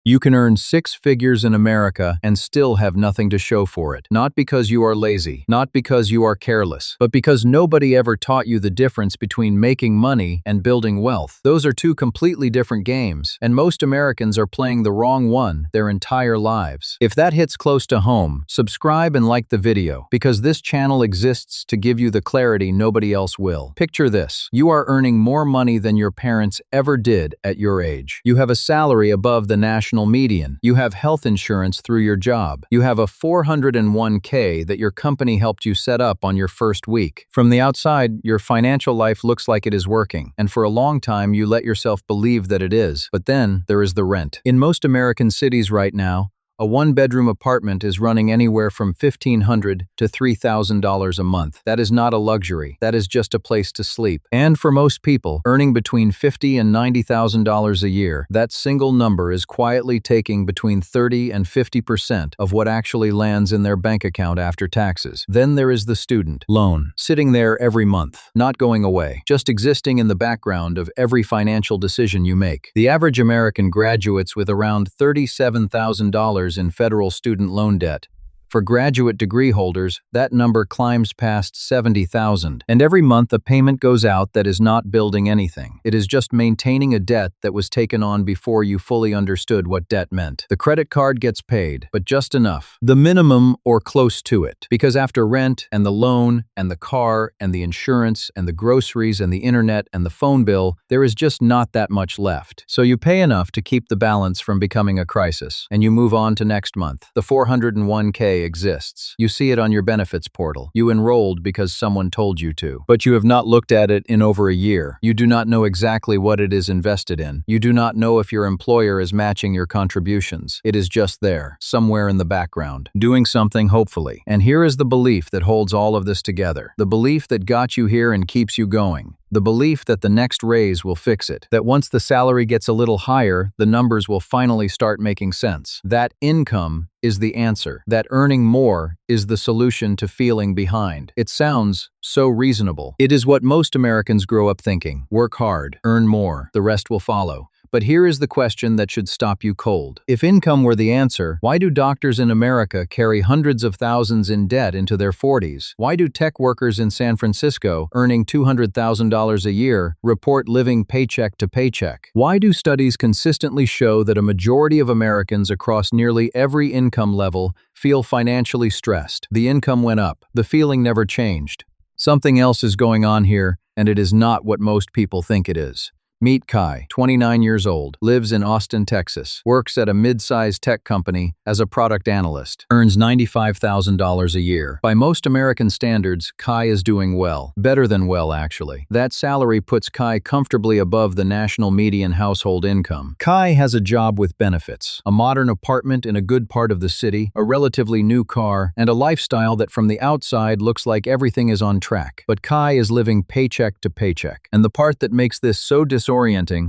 You can earn six figures in America and still have nothing to show for it. Not because you are lazy, not because you are careless, but because nobody ever taught you the difference between making money and building wealth. Those are two completely different games, and most Americans are playing the wrong one their entire lives. If that hits close to home, subscribe and like the video, because this channel exists to give you the clarity nobody else will. Picture this: you are earning more money than your parents ever did at your age. You have a salary above the national median. You have health insurance through your job. You have a 401k that your company helped you set up on your first week. From the outside, your financial life looks like it is working, and for a long time you let yourself believe that it is. But then there is the rent. In most American cities right now, a one-bedroom apartment is running anywhere from $1,500 to $3,000 a month. That is not a luxury. That is just a place to sleep. And for most people, earning between $50,000 and $90,000 a year, that single number is quietly taking between 30 and 50% of what actually lands in their bank account after taxes. Then there is the student loan, sitting there every month, not going away, just existing in the background of every financial decision you make. The average American graduates with around $37,000 in federal student loan debt. For graduate degree holders, that number climbs past $70,000, and every month a payment goes out that is not building anything. It is just maintaining a debt that was taken on before you fully understood what debt meant. The credit card gets paid, but just enough. The minimum or close to it. Because after rent and the loan and the car and the insurance and the groceries and the internet and the phone bill, there is just not that much left. So you pay enough to keep the balance from becoming a crisis, and you move on to next month. The 401k exists. You see it on your benefits portal. You enrolled because someone told you to. But you have not looked at it in over a year. You do not know exactly what it is invested in. You do not know if your employer is matching your contributions. It is just there, somewhere in the background, doing something hopefully. And here is the belief that holds all of this together. The belief that got you here and keeps you going. The belief that the next raise will fix it. That once the salary gets a little higher, the numbers will finally start making sense. That income is the answer. That earning more is the solution to feeling behind. It sounds so reasonable. It is what most Americans grow up thinking. Work hard, earn more, the rest will follow. But here is the question that should stop you cold. If income were the answer, why do doctors in America carry hundreds of thousands in debt into their 40s? Why do tech workers in San Francisco, earning $200,000 a year, report living paycheck to paycheck? Why do studies consistently show that a majority of Americans across nearly every income level feel financially stressed? The income went up. The feeling never changed. Something else is going on here, and it is not what most people think it is. Meet Kai, 29 years old, lives in Austin, Texas, works at a mid-sized tech company as a product analyst, earns $95,000 a year. By most American standards, Kai is doing well. Better than well, actually. That salary puts Kai comfortably above the national median household income. Kai has a job with benefits, a modern apartment in a good part of the city, a relatively new car, and a lifestyle that from the outside looks like everything is on track. But Kai is living paycheck to paycheck. And the part that makes this so disorienting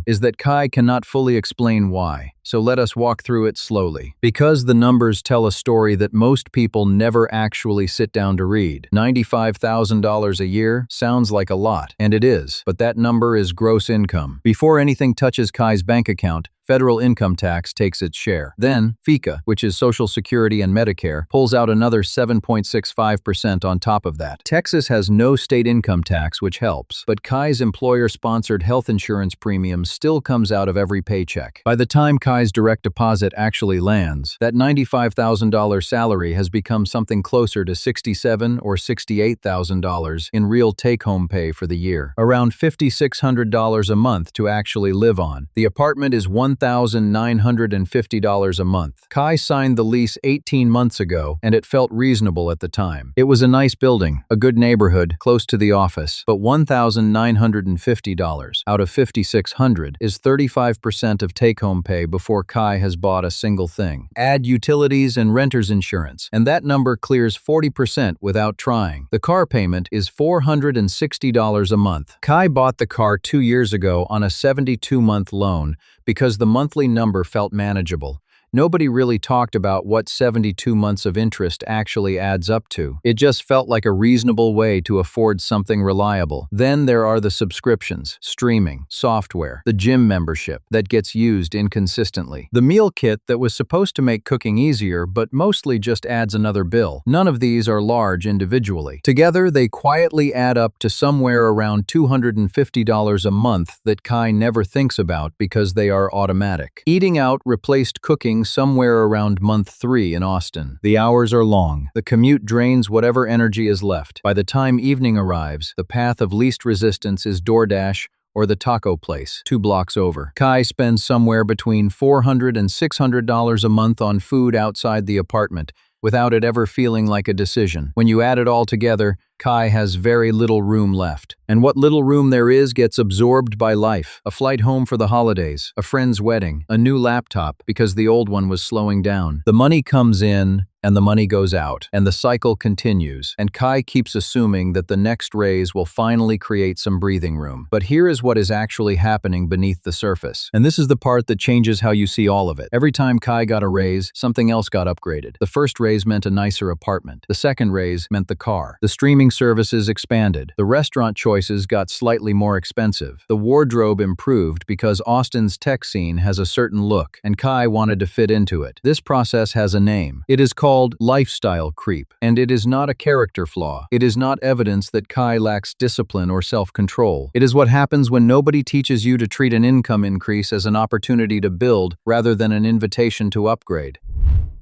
is that Kai cannot fully explain why. So let us walk through it slowly. Because the numbers tell a story that most people never actually sit down to read. $95,000 a year sounds like a lot, and it is, but that number is gross income. Before anything touches Kai's bank account, federal income tax takes its share. Then, FICA, which is Social Security and Medicare, pulls out another 7.65% on top of that. Texas has no state income tax, which helps, but Kai's employer-sponsored health insurance premium still comes out of every paycheck. By the time Kai's direct deposit actually lands, that $95,000 salary has become something closer to $67,000 or $68,000 in real take-home pay for the year. Around $5,600 a month to actually live on. The apartment is $1,950 a month. Kai signed the lease 18 months ago, and it felt reasonable at the time. It was a nice building, a good neighborhood, close to the office, but $1,950 out of $5,600 is 35% of take-home pay before Kai has bought a single thing. Add utilities and renter's insurance, and that number clears 40% without trying. The car payment is $460 a month. Kai bought the car 2 years ago on a 72-month loan because the monthly number felt manageable. Nobody really talked about what 72 months of interest actually adds up to. It just felt like a reasonable way to afford something reliable. Then there are the subscriptions, streaming, software, the gym membership that gets used inconsistently, the meal kit that was supposed to make cooking easier but mostly just adds another bill. None of these are large individually. Together, they quietly add up to somewhere around $250 a month that Kai never thinks about because they are automatic. Eating out replaced cooking somewhere around month 3 in Austin. The hours are long. The commute drains whatever energy is left. By the time evening arrives, the path of least resistance is DoorDash or the taco place, 2 blocks over. Kai spends somewhere between $400 and $600 a month on food outside the apartment, without it ever feeling like a decision. When you add it all together, Kai has very little room left. And what little room there is gets absorbed by life. A flight home for the holidays, a friend's wedding, a new laptop because the old one was slowing down. The money comes in, and the money goes out, and the cycle continues, and Kai keeps assuming that the next raise will finally create some breathing room. But here is what is actually happening beneath the surface. And this is the part that changes how you see all of it. Every time Kai got a raise, something else got upgraded. The first raise meant a nicer apartment. The second raise meant the car. The streaming services expanded. The restaurant choices got slightly more expensive. The wardrobe improved because Austin's tech scene has a certain look, and Kai wanted to fit into it. This process has a name. It is called lifestyle creep, and it is not a character flaw. It is not evidence that Kai lacks discipline or self-control. It is what happens when nobody teaches you to treat an income increase as an opportunity to build rather than an invitation to upgrade.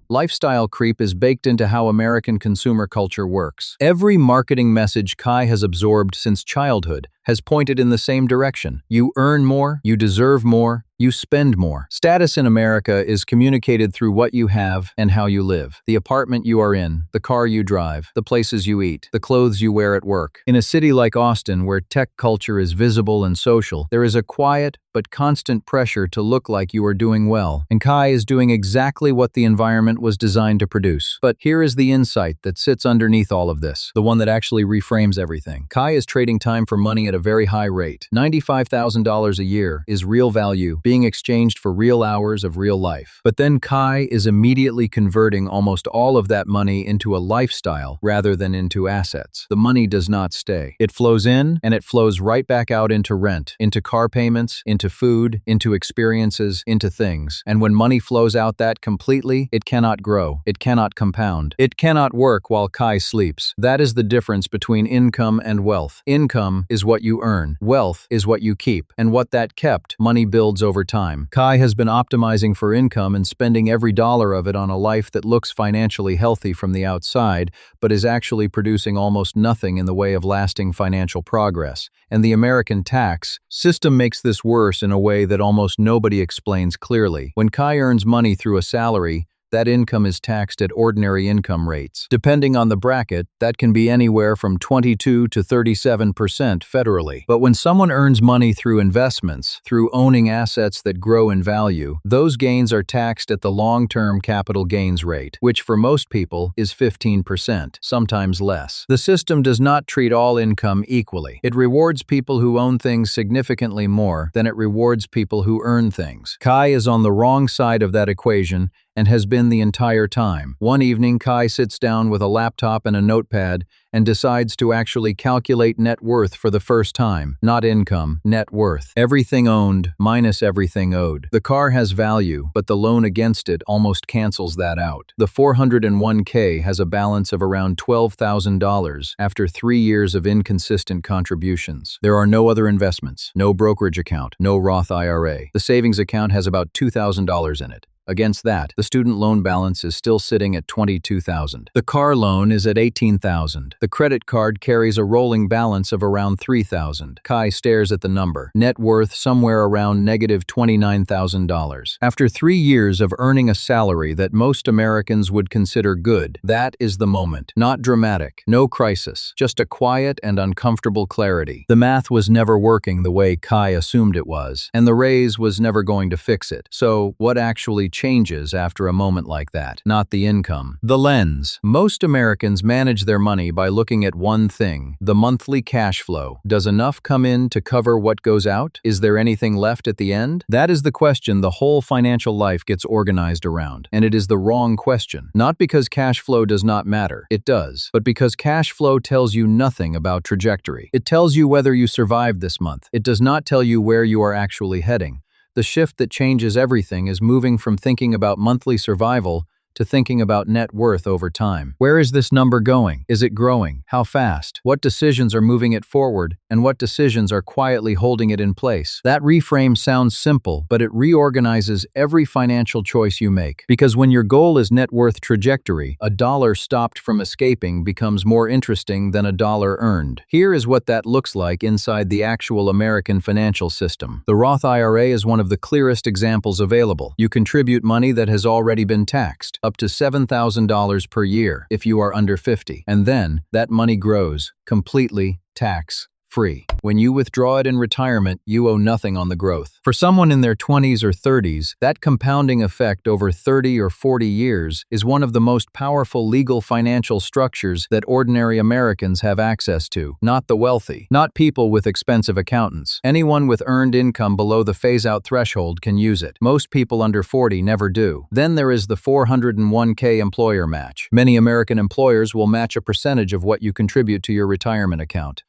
Lifestyle creep is baked into how American consumer culture works. Every marketing message Kai has absorbed since childhood has pointed in the same direction. You earn more, you deserve more, you spend more. Status in America is communicated through what you have and how you live. The apartment you are in, the car you drive, the places you eat, the clothes you wear at work. In a city like Austin, where tech culture is visible and social, there is a quiet but constant pressure to look like you are doing well. And Kai is doing exactly what the environment was designed to produce. But here is the insight that sits underneath all of this, the one that actually reframes everything. Kai is trading time for money at a very high rate. $95,000 a year is real value being exchanged for real hours of real life. But then Kai is immediately converting almost all of that money into a lifestyle rather than into assets. The money does not stay. It flows in and it flows right back out into rent, into car payments, into food, into experiences, into things. And when money flows out that completely, it cannot grow. It cannot compound. It cannot work while Kai sleeps. That is the difference between income and wealth. Income is what you earn. Wealth is what you keep. And what that kept, money builds over time. Kai has been optimizing for income and spending every dollar of it on a life that looks financially healthy from the outside, but is actually producing almost nothing in the way of lasting financial progress. And the American tax system makes this worse in a way that almost nobody explains clearly. When Kai earns money through a salary, that income is taxed at ordinary income rates. Depending on the bracket, that can be anywhere from 22 to 37% federally. But when someone earns money through investments, through owning assets that grow in value, those gains are taxed at the long-term capital gains rate, which for most people is 15%, sometimes less. The system does not treat all income equally. It rewards people who own things significantly more than it rewards people who earn things. Kai is on the wrong side of that equation and has been the entire time. One evening, Kai sits down with a laptop and a notepad and decides to actually calculate net worth for the first time. Not income, net worth. Everything owned minus everything owed. The car has value, but the loan against it almost cancels that out. The 401k has a balance of around $12,000 after 3 years of inconsistent contributions. There are no other investments, no brokerage account, no Roth IRA. The savings account has about $2,000 in it. Against that, the student loan balance is still sitting at $22,000. The car loan is at $18,000. The credit card carries a rolling balance of around $3,000. Kai stares at the number. Net worth somewhere around negative $29,000. After 3 years of earning a salary that most Americans would consider good, that is the moment. Not dramatic, no crisis, just a quiet and uncomfortable clarity. The math was never working the way Kai assumed it was, and the raise was never going to fix it. So, what actually changed? changes after a moment like that, not the income. The lens. Most Americans manage their money by looking at one thing: the monthly cash flow. Does enough come in to cover what goes out? Is there anything left at the end? That is the question the whole financial life gets organized around. And it is the wrong question. Not because cash flow does not matter. It does. But because cash flow tells you nothing about trajectory. It tells you whether you survived this month. It does not tell you where you are actually heading. The shift that changes everything is moving from thinking about monthly survival to thinking about net worth over time. Where is this number going? Is it growing? How fast? What decisions are moving it forward, and what decisions are quietly holding it in place? That reframe sounds simple, but it reorganizes every financial choice you make. Because when your goal is net worth trajectory, a dollar stopped from escaping becomes more interesting than a dollar earned. Here is what that looks like inside the actual American financial system. The Roth IRA is one of the clearest examples available. You contribute money that has already been taxed, up to $7,000 per year if you are under 50. And then, that money grows, completely tax-free. When you withdraw it in retirement, you owe nothing on the growth. For someone in their 20s or 30s, that compounding effect over 30 or 40 years is one of the most powerful legal financial structures that ordinary Americans have access to, not the wealthy, not people with expensive accountants. Anyone with earned income below the phase-out threshold can use it. Most people under 40 never do. Then there is the 401k employer match. Many American employers will match a percentage of what you contribute to your retirement account.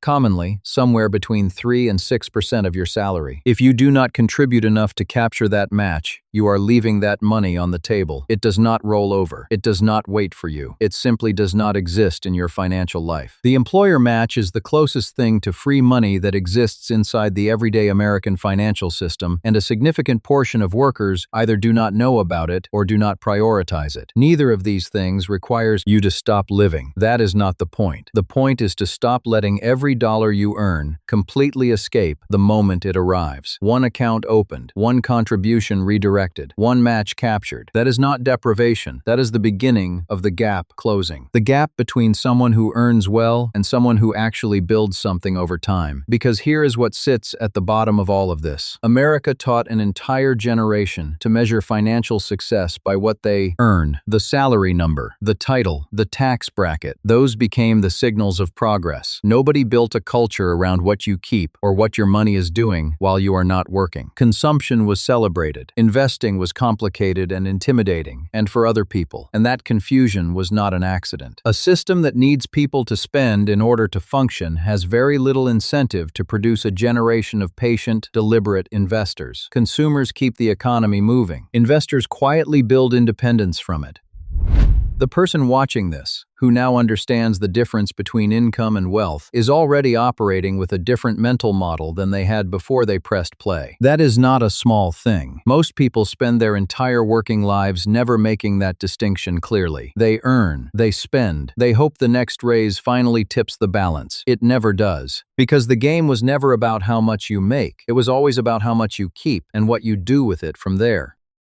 Commonly, somewhere between 3 and 6% of your salary. If you do not contribute enough to capture that match, you are leaving that money on the table. It does not roll over. It does not wait for you. It simply does not exist in your financial life. The employer match is the closest thing to free money that exists inside the everyday American financial system, and a significant portion of workers either do not know about it or do not prioritize it. Neither of these things requires you to stop living. That is not the point. The point is to stop letting every dollar you earn completely escape the moment it arrives. One account opened, one contribution redirected, one match captured. That is not deprivation. That is the beginning of the gap closing. The gap between someone who earns well and someone who actually builds something over time. Because here is what sits at the bottom of all of this. America taught an entire generation to measure financial success by what they earn. The salary number, the title, the tax bracket. Those became the signals of progress. Nobody built a culture around what you keep or what your money is doing while you are not working. Consumption was celebrated. Investing was complicated and intimidating, and for other people. And that confusion was not an accident. A system that needs people to spend in order to function has very little incentive to produce a generation of patient, deliberate investors. Consumers keep the economy moving. Investors quietly build independence from it. The person watching this, who now understands the difference between income and wealth, is already operating with a different mental model than they had before they pressed play. That is not a small thing. Most people spend their entire working lives never making that distinction clearly. They earn, they spend, they hope the next raise finally tips the balance. It never does. Because the game was never about how much you make. It was always about how much you keep and what you do with it from there.